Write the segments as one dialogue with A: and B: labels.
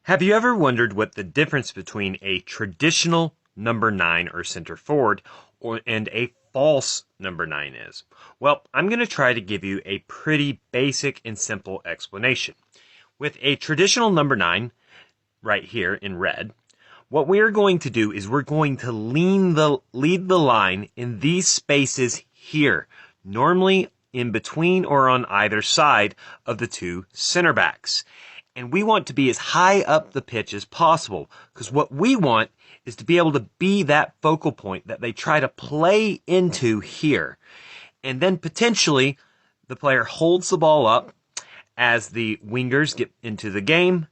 A: Have you ever wondered what the difference between a traditional number 9 or center forward and a false number 9 is? Well, I'm going to try to give you a pretty basic and simple explanation. With a traditional number 9, right here in red, what we are going to do is we're going to lead the line in these spaces here, normally in between or on either side of the two center backs. And we want to be as high up the pitch as possible, because what we want is to be able to be that focal point that they try to play into here. And then potentially the player holds the ball up as the wingers get into the game,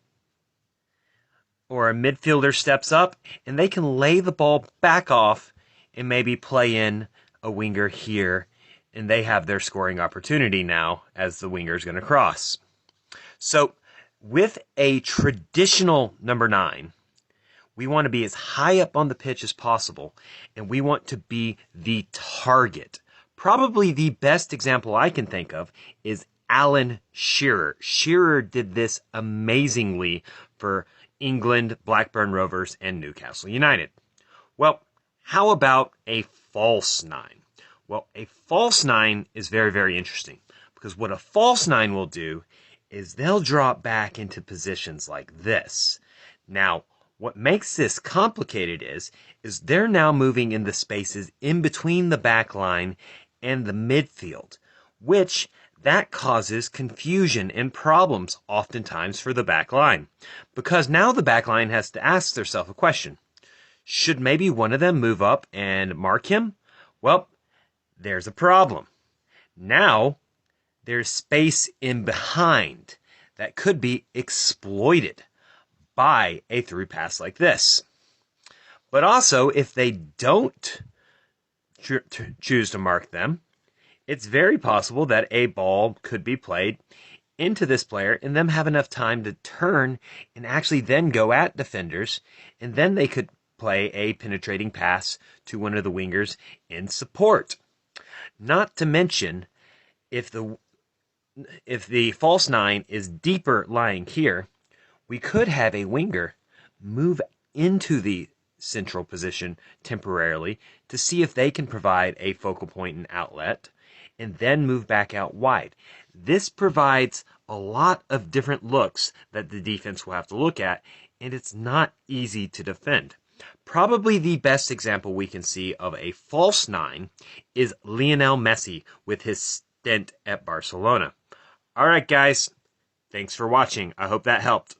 A: or a midfielder steps up, and they can lay the ball back off and maybe play in a winger here, and they have their scoring opportunity now as the winger is going to cross. So with a traditional number 9, we want to be as high up on the pitch as possible, and we want to be the target. Probably the best example I can think of is Alan Shearer. Shearer did this amazingly for England, Blackburn Rovers, and Newcastle United. Well, how about a false 9? Well, a false 9 is very, very interesting, because what a false 9 will do is they'll drop back into positions like this. Now, what makes this complicated is they're now moving in the spaces in between the back line and the midfield, which that causes confusion and problems oftentimes for the back line, because now the back line has to ask themselves a question. Should maybe one of them move up and mark him? Well, there's a problem. Now, there's space in behind that could be exploited by a through pass like this. But also, if they don't choose to mark them, it's very possible that a ball could be played into this player and them have enough time to turn and actually then go at defenders, and then they could play a penetrating pass to one of the wingers in support. Not to mention, if the false 9 is deeper lying here, we could have a winger move into the central position temporarily to see if they can provide a focal point and outlet, and then move back out wide. This provides a lot of different looks that the defense will have to look at, and it's not easy to defend. Probably the best example we can see of a false 9 is Lionel Messi with his stint at Barcelona. All right, guys. Thanks for watching. I hope that helped.